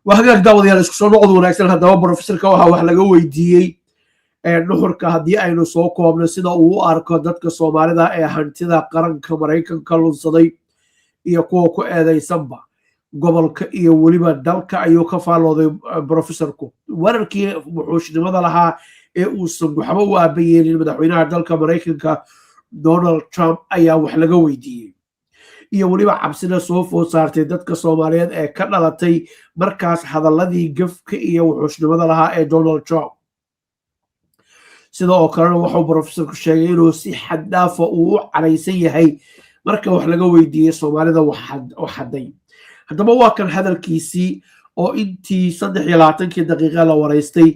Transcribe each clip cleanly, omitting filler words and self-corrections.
وهاجاك داوديال isku soo noqod wanaagsan hadaba professorka wax laga weydiiyay nuxurka hadii aynu soo koobno sida uu u arko dadka Soomaalida ee hantida qaranka Maraykanka lunsaday iyo kuwa ku eedeysanba gobolka iyo waliba dalka ayuu ka faalooday professorku wararkii wuxuushnimada lahaa ee uu waxba u aabayeelin madaxweynaha dalka Maraykanka Donald Trump ayaa wax laga weydiiyay iyo waliba cabsida soo food saartay dadka Soomaaliyeed ee ka dhalatay markaas hadaladii gafka iyo wuxuushnimada lahaa ee Donald Trump sidoo kale wuxuu professorku sheegay inuu si xad dhaaf ah u calaysan yahay marka wax laga weydiiyay Soomaalida waxaday hadaba waa kan hadalkiisii oo intii 23 daqiiqo la wareystay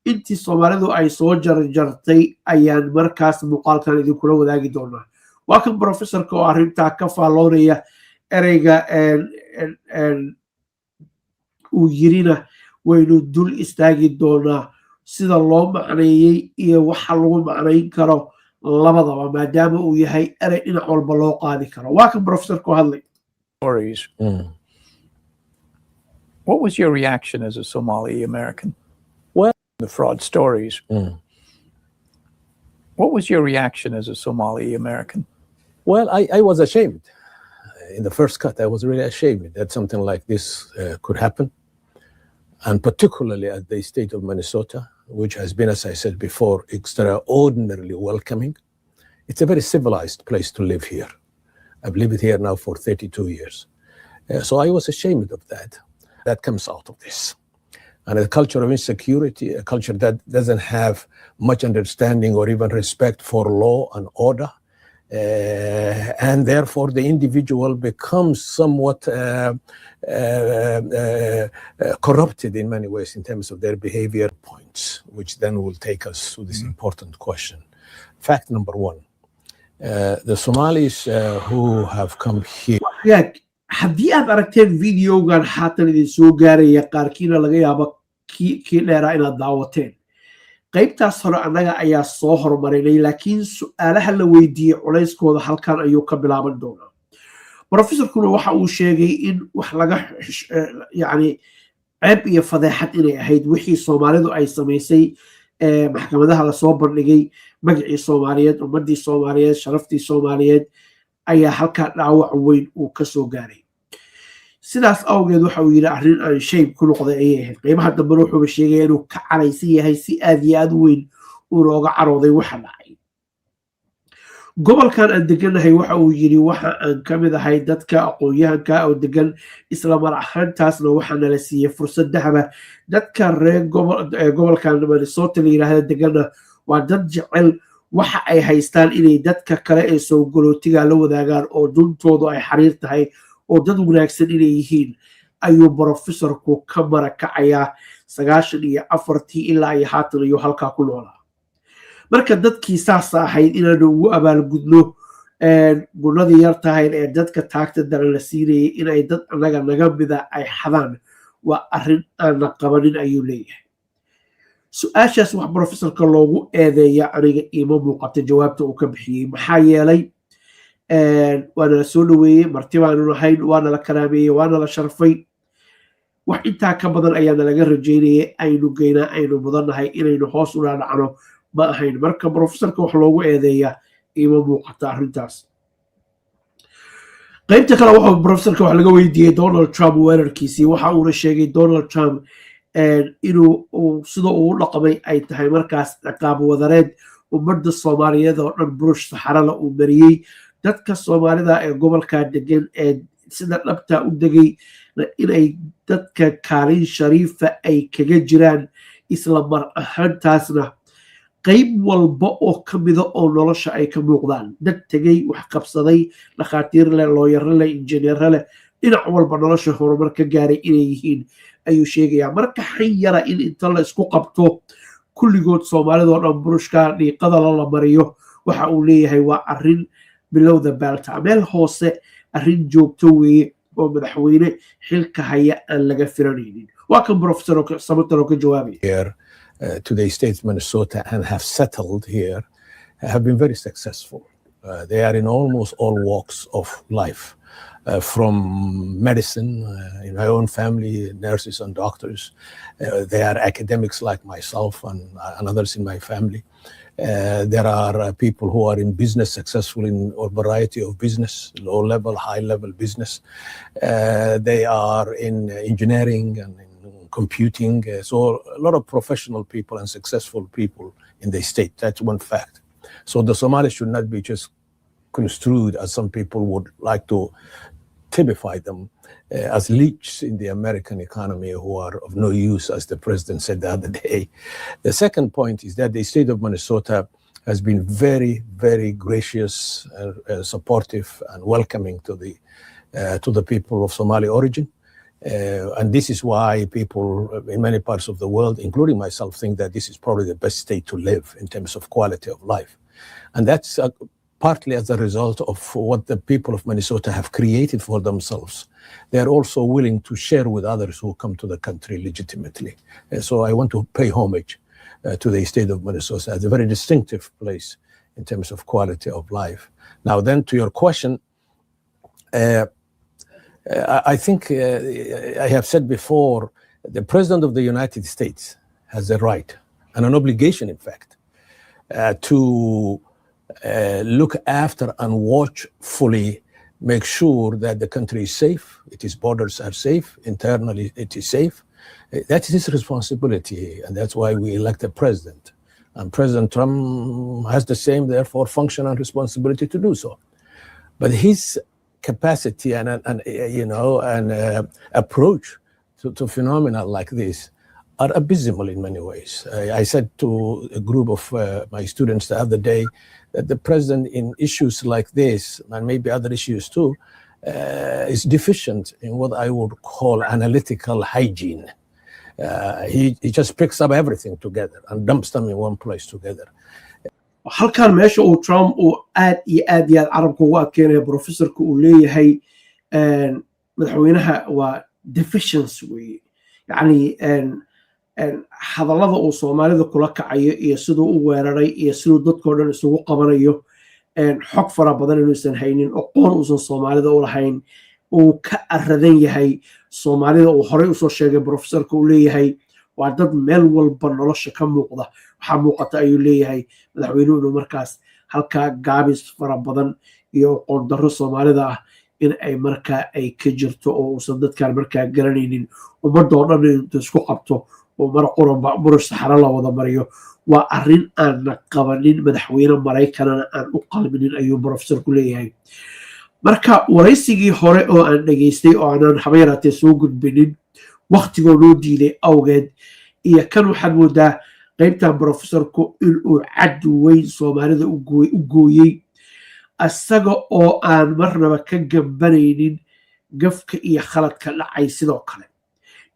intii Soomaalidu ay soo jarjartay ayaan markaas muuqaalkan idin kula wadaagi doonaa waa kan professorka oo arinta ka faaloonaya ereyga uu yirina waynu dul istaagi doonaa sida loo macneeyay iyo waxa lagu macneyn karo labadaba maadaama uu yahay erey dhinac walba loo qaadi karo waa kan professorku hadlay What was your reaction as a Somali American? Well, the fraud stories. What was your reaction as a Somali American? Well, I was ashamed. In the first cut, I was really ashamed that something like this could happen. And particularly at the state of Minnesota, which has been, as I said before, extraordinarily welcoming. It's a very civilized place to live here. I've lived here now for 32 years. So I was ashamed of that. That comes out of this. And a culture of insecurity, a culture that doesn't have much understanding or even respect for law and order. And therefore the individual becomes somewhat corrupted in many ways in terms of their behavior points, which then will take us to this important question. Fact number one, the Somalis who have come here. haddii aad aragteen videogan haatan idin soo gaaraya qaarkiina laga yaabo kii dheeraa inaad daawateen qaybtaas hore annaga ayaa soo hormarinay laakiin su'aalaha la weydiiyey culayskooda halkan ayuu ka bilaaban doonaa professorkuna waxa uu sheegay in wax laga yacni ceeb iyo fadeexad inay ahayd wixii Soomaalidu ay samaysay maxkamadaha la soo bandhigay magacii Soomaaliyeed ummadii Soomaaliyeed sharaftii Soomaaliyeed ayaa halka dhaawac weyn uu ka soo gaaray sidaas awgeed waxa uu yiri arrin aan shayb ku noqday ay ahayd qiimaha dambe wuxuu sheegay inuu ka calaysan yahay si aad iyo aad weyn uu looga carooday waxa dhacay gobolkan aan deganahay waxa uu yiri waxa aan ka mid ahay dadka aqoonyahanka oo degan isla mar ahaantaasna waxa nala siiyay fursad dahaba dadka reer gobolkan Minnesota la yiraahdo degana waa dad jecel waxa ay haystaan inay dadka kale ee soo galootiga la wadaagaan oo duntoodu ay xariir tahay oo dad wanaagsan inay yihiin ayuu professorku ka marakacaya 94 ilaa ay haatan iyo halka ku noolaa marka dadkii saas ahayd inaanu ugu abaalgudno gunadii yar tahay ee dadka taagta daran la siinayay inay dad anaga naga mida ay xadaan waa arrin aan qabanin ayuu leeyahay su'aashaas wax professorka loogu eedeeya aniga ima muuqata jawaabta uu ka bixiyay maxaa yeelay waana la soo dhaweeyey marti baanu nahayn waana la karaameeyey waana la sharfay wax intaa ka badan ayaana laga rajaynayay aynu geynaa aynu mudannahay inaynu hoos u dhaadhacno ma ahayn marka professorka wax loogu eedeeya ima muuqata arrintaas qaybta kale wuxuu professorka wax laga weydiiyey Donald Trump weerarkiisii waxa uuna sheegay Donald Trump inuu sida uu dhaqmay ay tahay markaas ciqaab wadareed ummadda Soomaaliyeed oo dhan burush saxarada uu mariyay dadka Soomaalida ee gobolka degan ee sida dhabta u degay inay dadka kaalin shariifa ay kaga jiraan isla mar ahaantaasna qayb walba oo ka mida oo nolosha ay ka muuqdaan dad tegay wax qabsaday dhaqaatiir leh lawyer leh engineer leh dhinac walba nolosha horumar ka gaaray inay yihiin ayuu sheegayaa marka xiyara in inta la isku qabto kulligood Soomaalida oo dhan burushka dhiiqada la mariyo waxa uu leeyahay waa arrin bilowda baalta meel hoose arrin joogto weeye oo madaxweyne xilka haya aan laga filanaynin waa kan professor Samatar ka jawaabay to the state of Minnesota and have settled here have been very successful. They are in almost all walks of life. from medicine. In my own family, nurses and doctors. They are academics like myself and others in my family. There are people who are in business, successful in a variety of business, low level, high level business. They are in engineering and in computing. So a lot of professional people and successful people in the state. That's one fact. So the Somalis should not be just construed, as some people would like to typify them, as leeches in the American economy who are of no use, as the president said the other day. The second point is that the state of Minnesota has been very, very gracious, supportive, and welcoming to the people of Somali origin. And this is why people in many parts of the world, including myself, think that this is probably the best state to live in terms of quality of life. And that's partly as a result of what the people of Minnesota have created for themselves. They are also willing to share with others who come to the country legitimately. So I want to pay homage to the state of Minnesota as a very distinctive place in terms of quality of life. Now then, to your question, I think I have said before, the President of the United States has a right and an obligation, in fact, to look after and watch fully, make sure that the country is safe, its borders are safe, internally it is safe. That is his responsibility, and that's why we elect a president. And President Trump has the same, therefore, function and responsibility to do so. But his capacity and approach to phenomena like this are abysmal in many ways. I said to a group of my students the other day that the president in issues like this, and maybe other issues too, is deficient in what I would call analytical hygiene. He just picks up everything together and dumps them in one place together. halkan meesha uu Trump uu aad iyo aad carabka ugu adkeynaya professorka uu leeyahay madaxweynaha waa deficiency weeye yani hadallada uu Soomaalida kula kacayo iyo sidoo uu weeraray iyo sidoo dadkoo dhan isugu qabanayo xog fara badan inuusan haynin aqoon uusan Soomaalida u lahayn uu ka aradan yahay Soomaalida uu horey u soo sheegay professorka uu leeyahay waa dad meel walba nolosha ka muuqda waxa muuqata ayuu leeyahay madaxweynuhu markaas halka gaabis fara badan iyo qoondaro Soomaalida ah in ay markaa ay ka jirto oo uusan dadkan markaa garanaynin ummadoo dhan inuu isku qabto oo mar qurba burush saxara la wada mariyo waa arrin aan qabanin madaxweyne Maraykanna aan u qalbinin ayuu professorku leeyahay marka waraysigii hore oo aan dhageystay oo aan habeeraatay soo gudbinin waqtigoo loo diiday awgeed iyo kan waxaad moodaa qaybtan professorku inuu cad weyn Soomaalida u gooyay asaga oo aan marnaba ka gambanaynin gafka iyo khaladka dhacay sidoo kale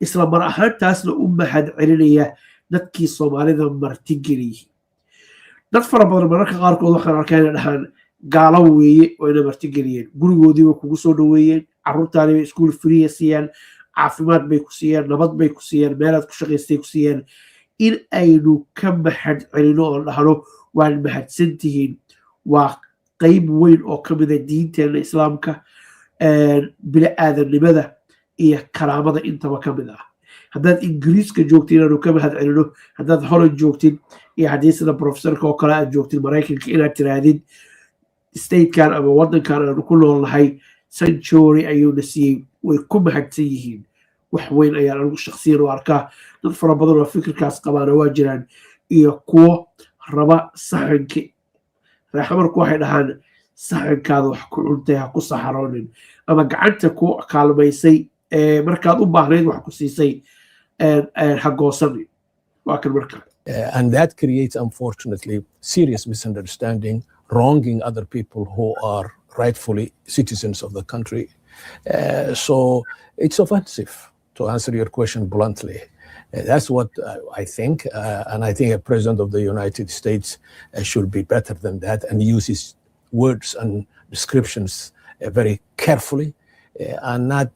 isla mar ahaantaasna u mahad celinaya dadkii Soomaalida martigeliyay dad fara badan mararka qaarkood waxaan arkay inay dhahaan gaalo weeye oo inay martigeliyeen gurigoodii way kugu soo dhaweeyeen carruurtaadii bay iskuul free siiyaan caafimaad bay ku siiyaan nabad bay ku siiyaan meelaad ku shaqaystay ku siiyaan in aynu ka mahad celino oo dhahno waan mahadsantihiin waa qayb weyn oo ka mid ah diinteena islaamka bini'aadanimada iyo karaamada intaba ka mid ah haddaad ingiriiska joogtid inaanu ka mahad celino haddaad Holland joogtid iyo haddii sida professorka oo kale aad joogtid Maraykanka inaad tirahdid statekan ama waddankan aanu ku noolnahay century ayuuna siiyey way ku mahadsan yihiin wax weyn ayaan anigu shakhsiyan u arkaa dad fara badan oo fikirkaas qabaana waa jiraan iyo kuwo raba saxanka reexamarku waxay dhahaan saxankaada wax ku cuntay ha ku saxaroonin ama gacanta ku kaalmaysay markaad u baahnayd wax ku siisay ha goosanin waa kan markaa and that creates unfortunately serious misunderstanding, wronging other people who are rightfully citizens of the country. So it's offensive, to answer your question bluntly. That's what I think, and I think a president of the United States should be better than that and use his words and descriptions very carefully and not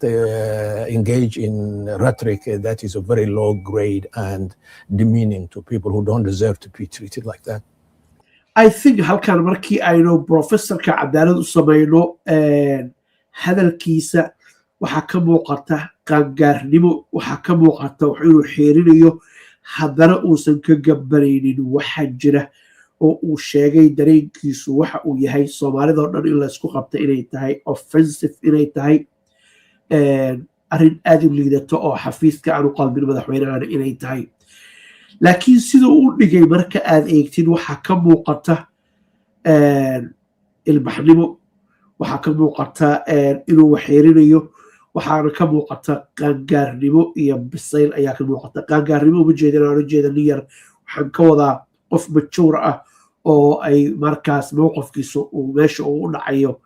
engage in rhetoric that is a very low grade and demeaning to people who don't deserve to be treated like that. I think halkan markii aynu professorka cadaalad u sameeyno hadalkiisa waxaa ka muuqata qaangaarnimo, waxaa ka muuqata inuu xeerinayo haddana uusan ka gabanaynin waxa jira oo uu sheegay dareenkiisu waxa uu yahay soomaalidoo dhan in laysku qabta inay tahay offensive, inay tahay arrin aad u liidato oo xafiiska aan u qalbin madaxweynehana inay tahay. laakiin siduu u dhigay marka aad eegtid waxaa ka muuqata ilbaxnimo, waxaa ka muuqata inuu waxeerinayo, waxaana ka muuqata qaangaarnimo iyo bisayl ayaa ka muuqata. qaangaarnimo uma jeedin, aan u jeeda nin yar, waxaan ka wadaa qof majuur ah oo ay markaas mowqifkiisu uu meesha uu u dhacayo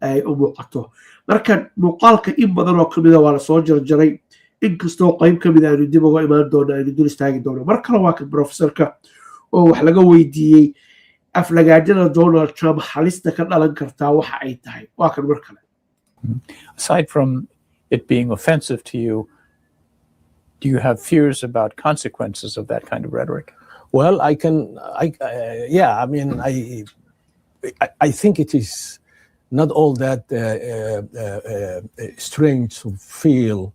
ay u muuqato. marka muuqaalka in badan oo kamida waa lasoo jarjaray, inkastoo qayb kamid aynu dib uga imaan doono, aynu dul istaagi doono. mar kale waa kan professorka oo wax laga weydiiyey aflagaajada Donald Trump halista ka dhalan kartaa waxa ay tahay. waa kan mar kale. Aside from it being offensive to you, do you have fears about consequences of that kind of rhetoric? Well, yeah, I mean, I think it is not all that strange to feel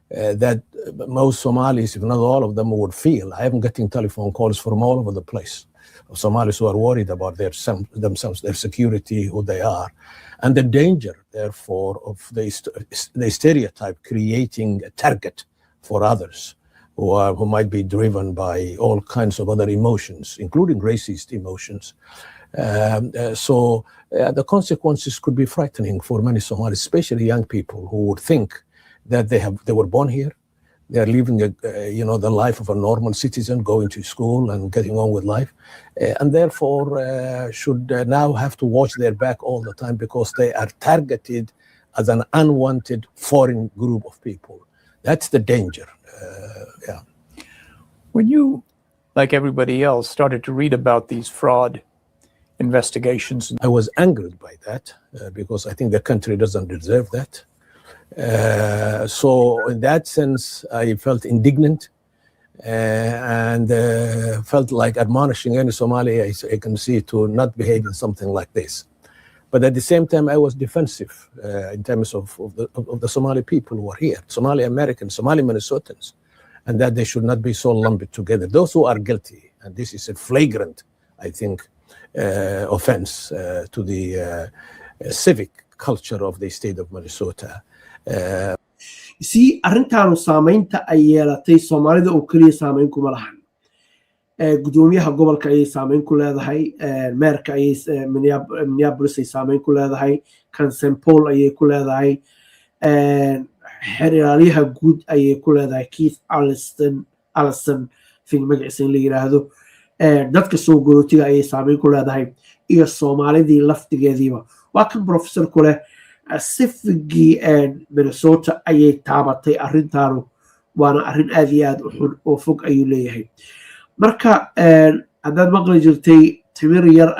that most Somalis, if not all of them, would feel. I am getting telephone calls from all over the place of Somalis who are worried about themselves, their security, who they are, and the danger, therefore, of the stereotype creating a target for others who might be driven by all kinds of other emotions, including racist emotions. So the consequences could be frightening for many Somalis, especially young people who would think that they were born here, they are living the life of a normal citizen, going to school and getting on with life, and therefore should now have to watch their back all the time because they are targeted as an unwanted foreign group of people. That's the danger. Yeah. When you, like everybody else, started to read about these fraud investigations, I was angered by that because I think the country doesn't deserve that. So in that sense, I felt indignant and felt like admonishing any Somali I can see to not behave in something like this. But at the same time, I was defensive in terms of the Somali people who are here, Somali Americans, Somali Minnesotans, and that they should not be so lumped together. Those who are guilty, and this is a flagrant, I think, offense to the civic culture of the state of Minnesota. Si arrintaanu saamaynta ay yeelatay Soomaalida oo kaliya saamayn kuma lahan. gudoomiyaha gobolka ayay saamayn ku leedahay, meerka ayay Minneapolis ay saamayn ku leedahay, kan St. Paul ayay ku leedahay, xeraalyaha guud ayay ku leedahay, Keith Allison fin magaciisa in la yiraahdo, dadka soo gorootiga ayay saamayn ku leedahay, iyo Soomaalidii laftigeediiba. waa kan professorku leh sifigii Minnesota ayay taabatay arrintaanu, waana arrin aad iyo aad u xun oo fog ayuu leeyahay. marka haddaad maqli jirtay timir yar,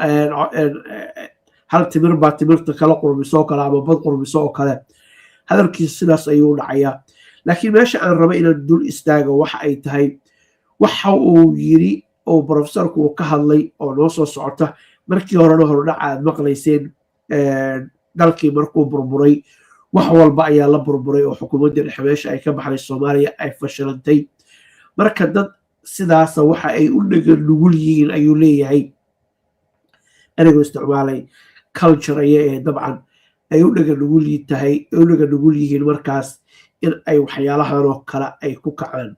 hal timir baa timirta kala qurmiso oo kale ama bad qurmiso oo kale, hadalkiisa sidaas ayuu u dhacayaa. laakiin meesha aan raba inaan dul istaago waxa ay tahay waxa uu yiri oo professorku uu ka hadlay oo noo soo socota. markii horena hordhaca aad maqlayseen dalkii markuu burburay wax walba ayaa la burburay oo xukuumadda dhexe meesha ay ka baxday Soomaaliya ay fashilantay. marka dad sidaas waxa ay u dhagan nugul yihiin ayuu leeyahay, anigoo isticmaalay culture ayay dabcan ay u dhagan nugul yihiin markaas in ay waxyaalahan oo kale ay ku kacaan.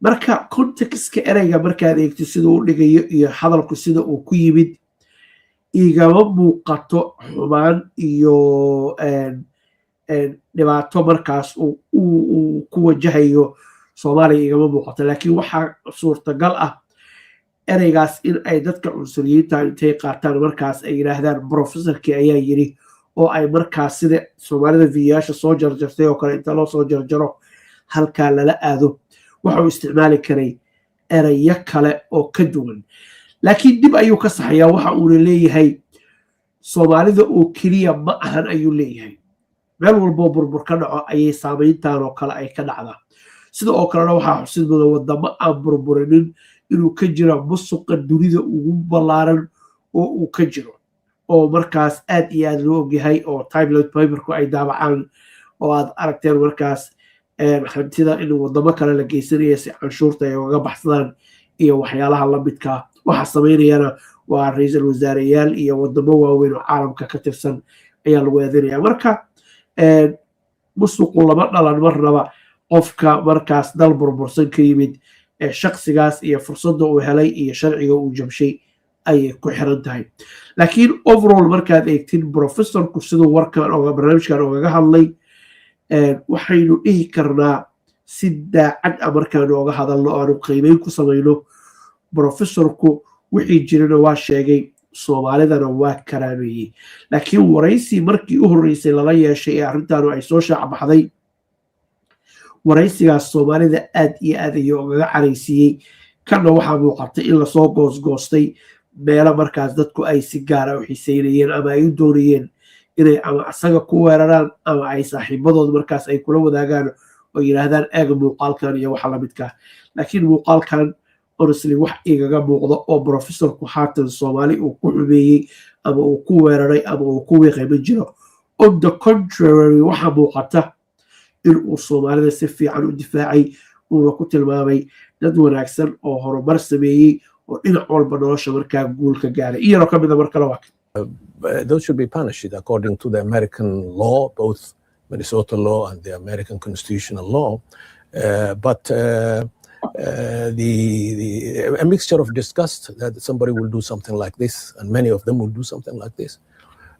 marka contextka ereyga markaad eegto siduu u dhigayo iyo hadalku sida uu ku yimid, igama muuqato xumaan iyo dhibaato markaas uu ku wajahayo Soomaaliya, igama muuqato. laakiin waxaa suurtagal ah ereygaas in ay dadka cunsuriyiinta intay qaataan markaas ay yiraahdaan professorkii ayaa yiri, oo ay markaas sida Soomaalida viyaasha soo jarjartay oo kale inta loo soo jarjaro halkaa lala aado. waxuu isticmaali karay erayo kale oo ka duwan, laakiin dib ayuu ka saxayaa. waxa uuna leeyahay Soomaalida oo keliya ma ahan ayuu leeyahay, meel walboo burbur ka dhaco ayay saamayntaan oo kale ay ka dhacdaa. sida oo kalena waxaa xusid mudan wadamo aan burburinin inuu ka jira musuqa dunida ugu ballaaran oo uu ka jiro. oo markaas aad iyo aad loo ogyahay oo timeline paperku ay daabacaan oo aad aragteen markaas hantida in wadamo kale la geysanaya si canshuurta ay uga baxsadaan iyo waxyaalaha la midka waxa samaynayana waa ra'iisul wasaareyaal iyo wadamo waaweyn oo caalamka ka tirsan ayaa lagu eedeynaya marka musuqu lama dhalan marnaba qofka markaas dal burbursan ka yimid shakhsigaas iyo fursadda uu helay iyo sharciga uu jabshay ayay ku xiran tahay laakiin overall markaad eegtin professorku siduu warkan barnaamijkan ogaga hadlay waxaynu dhihi karnaa si daacad ah markaanu oga hadalno oo aanu qiimeyn ku samayno professorku wixii jirana waa sheegay soomaalidana waa karaameeyey laakiin waraysi markii u horreysay lala yeeshay ee arrintaanu ay soo shaacbaxday waraysigaas soomaalida aad iyo aad ayuu ogaga caraysiiyey kana waxaa muuqatay in lasoo goosgoostay meelo markaas dadku ay si gaara u xiiseynayeen ama ay u doonayeen inay ama isaga ku weeraraan ama ay saaxiibadood markaas ay kula wadaagaan oo yidhaahdaan eega muuqaalkan iyo waxa lamidka laakiin muuqaalkan honestly wax igaga muuqdo oo professorku haatan soomaali uu ku xumeeyey ama uu ku weeraray ama uu ku wiiqay ma jiro on the contrary waxaa muuqata in uu soomaalida si fiican u difaacay uuna ku tilmaamay dad wanaagsan oo horumar sameeyey oo dhinac walba nolosha markaa guul ka gaaray iyadoo ka mida markale waa those should be punished according to the American law, both Minnesota law and the American constitutional law. A mixture of disgust that somebody will do something like this, and many of them will do something like this.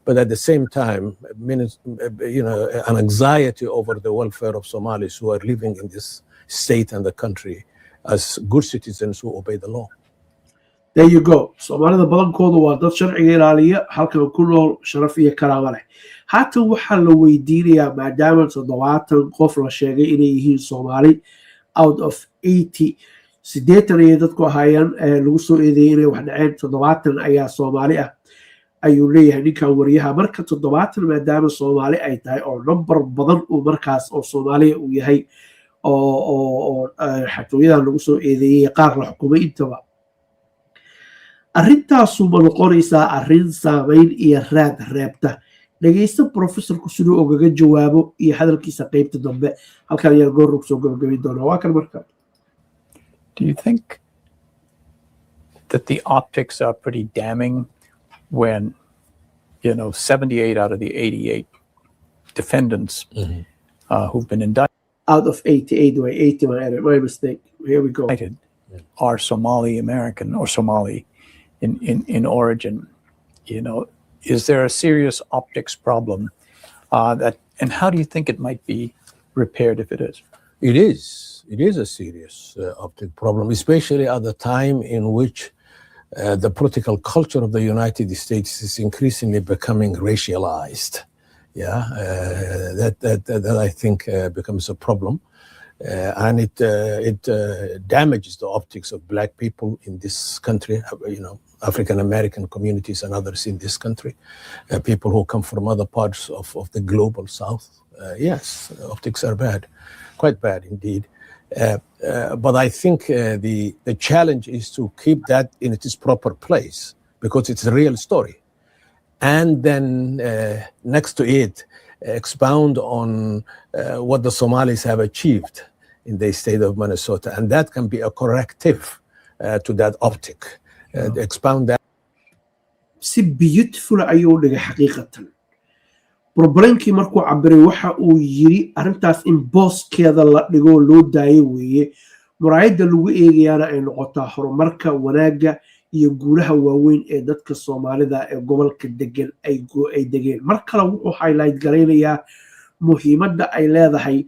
But at the same time, an anxiety over the welfare of Somalis who are living in this state and the country as good citizens who obey the law. There you go. Soomaalida badankoodu waa dad sharciga ilaaliya halkan ku nool sharaf iyo karaamo leh haatan waxaa la weydiinayaa maadaama 70 qof la sheegay inay yihiin Soomaali out of 80 ayay dadku ahaayeen lagu soo eedeeyay inay wax dhaceen 70 ayaa Soomaali ah ayuu leeyahay ninkan wariyaha marka 70 maadaama Soomaali ay tahay oo number badan uu markaas oo Soomaaliya uu yahay oo xatooyadan lagu soo eedeeyay qaar la xukumay intaba arrintaasu ma noqonaysaa arrin saameyn iyo raad reebta dhegeysta professorku siduu ogaga jawaabo iyo hadalkiisa qaybta dambe halkan ayaa goor soo gabagabayn doonaa waa kan marka Do you think that the optics are pretty damning when 78 out of the 88 defendants who've been indicted out of 88 way 80 my mistake here we go are Somali American or Somali in origin? Is there a serious optics problem and how do you think it might be repaired if it is? It is a serious optic problem, especially at the time in which the political culture of the United States is increasingly becoming racialized. That I think becomes a problem. And it damages the optics of Black people in this country, African American communities and others in this country, people who come from other parts of the global South. Yes, optics are bad, quite bad indeed. But I think the challenge is to keep that in its proper place because it's a real story. And then next to it, expound on what the Somalis have achieved in the state of Minnesota. And that can be a corrective to that optic. Expound that. Si beautiful ayuu dhigay xaqiiqatan. Problemkii markuu cabiray waxa uu yiri arrintaas in booskeeda la dhigo loo daayay weeye. Muraayada lagu eegayaana ay noqotaa horumarka wanaaga iyo guulaha waaweyn ee dadka Soomaalida ee gobolka degan ay degeen. Mar kale wuxuu highlight gareynayaa muhiimadda ay leedahay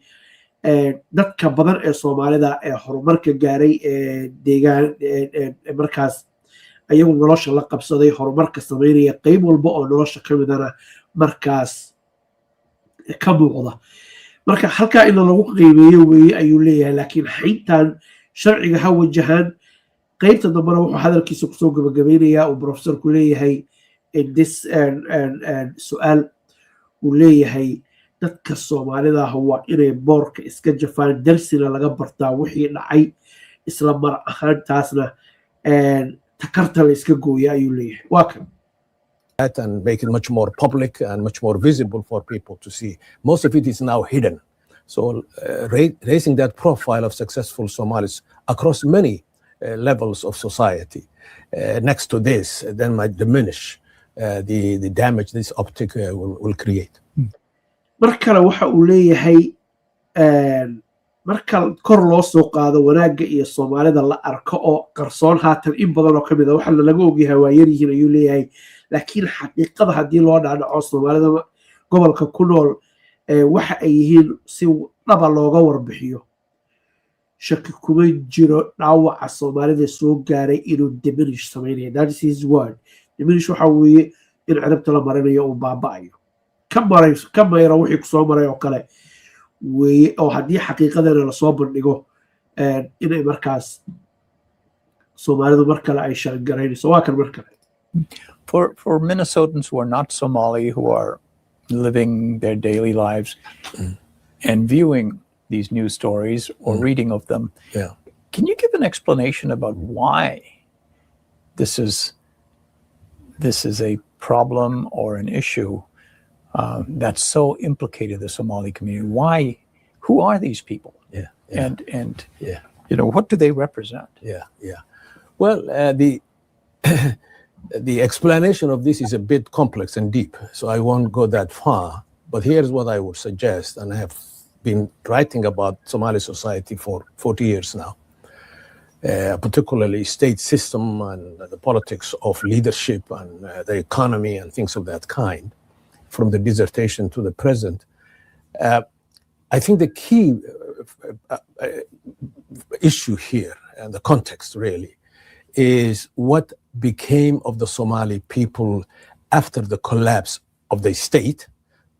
dadka badan ee Soomaalida ee horumarka gaaray ee deegaan markaas ayagu nolosha la qabsaday horumarka sameynaya qayb walba oo nolosha ka midana markaas ka muuqda marka halka in lagu qiimeeyo weeye ayuu leeyahay laakiin xintan sharciga ha wajahan qaybta dambana wuxuu hadalkiisa ku soo gabagabeynayaa uu professorku leeyahay in this su'aal uu leeyahay dadka Soomaalida waa inay boorka iska jafaan darsina laga bartaa wixii dhacay isla mar ahaantaasna takarta la iska gooyaa ayuu leeyahay waa kan that and make it much more public and much more visible for people to see. Most of it is now hidden. So raising that profile of successful Somalis across many levels of society next to this then might diminish the damage this optic will create. markale waxa uu leeyahay marka kor loo soo qaado wanaagga iyo Soomaalida la arko oo qarsoon haatan in badan oo kamid ah waxa laga ogyahay waa yar yihiin ayuu leeyahay laakiin xaqiiqada hadii loo dhaco Soomaalida gobolka ku nool waxa ay yihiin si dhaba looga warbixiyo shaki kuma jiro dhaawaca Soomaalida soo gaaray inuu diminish sameeyo. That is his word. diminish waxa weeye in ciribta la marinayo oo baabaayo ka mayro wixii ku soo maray oo kale weeye oo hadii xaqiiqadana la soo bandhigo inay markaas Soomaalidu mar kale ay shaqaynayso waa kan mar kale. For Minnesotans who are not Somali, who are living their daily lives and viewing these news stories or reading of them, can you give an explanation about why this is a problem or an issue that's so implicated the Somali community? Why? Who are these people? And you know, what do they represent? Well, the explanation of this is a bit complex and deep, so I won't go that far. But here's what I would suggest, and I have been writing about Somali society for 40 years now, particularly state system and the politics of leadership and the economy and things of that kind, from the dissertation to the present. I think the key issue here, and the context really, is what became of the Somali people after the collapse of the state,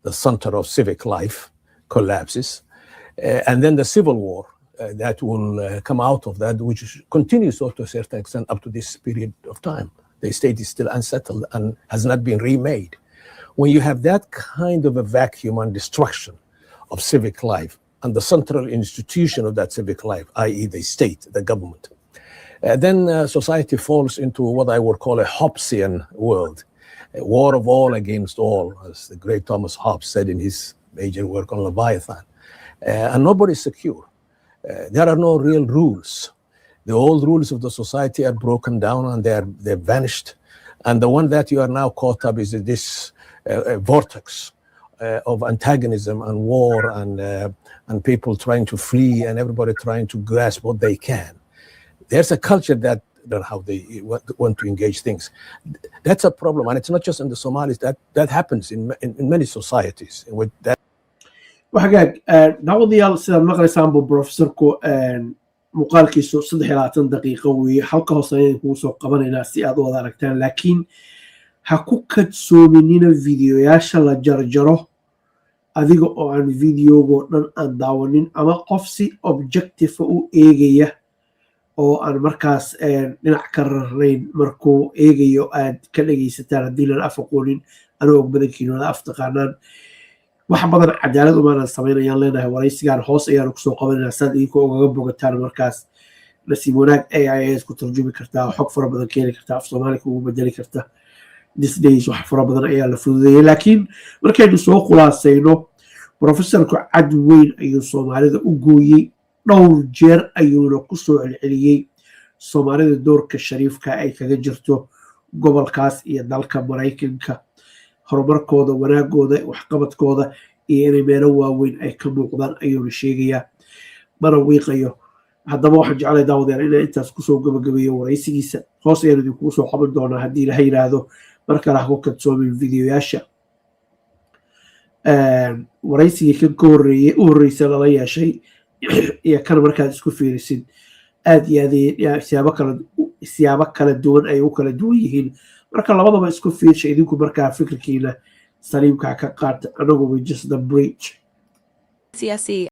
the center of civic life collapses, and then the civil war that will come out of that, which continues to a certain extent up to this period of time. The state is still unsettled and has not been remade. When you have that kind of a vacuum and destruction of civic life and the central institution of that civic life, i.e. the state, the government, then society falls into what I would call a Hobbesian world, a war of all against all, as the great Thomas Hobbes said in his major work on Leviathan. And nobody's secure. There are no real rules. The old rules of the society are broken down and they're vanished. And the one that you are now caught up is this vortex of antagonism and war and people trying to flee and everybody trying to grasp what they can. There's a culture that how they want to engage things. That's a problem, and it's not just in the Somalis. That happens in many societies. With that. وحاجات داوديال سيدا مقرسان بو بروفيسوركو مقالكيسو 23 دقيقة وحلقة هوسين كوسو قبلنا سياد ودا aragtaan laakiin ha ku kadsoominina fiidiyoyaasha la jarjaro adiga oo aan fiidiyoogo dhan aan daawanin ama qof si objective u eegaya oo aan markaas dhinac ka rarayn markuu eegayo aad ka dhageysataan haddii lan af aqoonin anoo og badankiinooda af taqaanaan wax badan cadaalad umaanan samaynayaan leenahay waraysigaan hoos ayaanu kusoo qabanayna saad idinka ogaga bogataan markaas nasiib wanaag AIS ku tarjumi kartaa xog fara badan keeni kartaa af Soomaali ugu bedeli karta these days wax fara badan ayaa la fududeeyay laakiin markaynu soo khulaasayno professorku cad weyn ayuu Soomaalida u gooyay dhowr jeer ayuuna ku soo celceliyay Soomaalida doorka shariifka ay kaga jirto gobolkaas iyo dalka Maraykanka horumarkooda wanaagooda waxqabadkooda iyo inay meelo waaweyn ay ka muuqdaan ayuuna sheegayaa mana wiiqayo haddaba waxaan jeclay daawadeen inaan intaas kusoo gabagabeeyo waraysigiisa hoos ayaan idinkugu soo qaban doonaa haddii ilaha yidhaahdo mar kale ha ku kadsoomin fiidiyoyaasha waraysigii kan ka horreysa lala yeeshay iyo kan markaad isku fiirisid aad iyo aad siyaabo kala duwan ay u kala duwan yihiin marka labadaba isku fiirsha idinku markaa fikirkiina saliimka ka qaata anagu we just the bridge.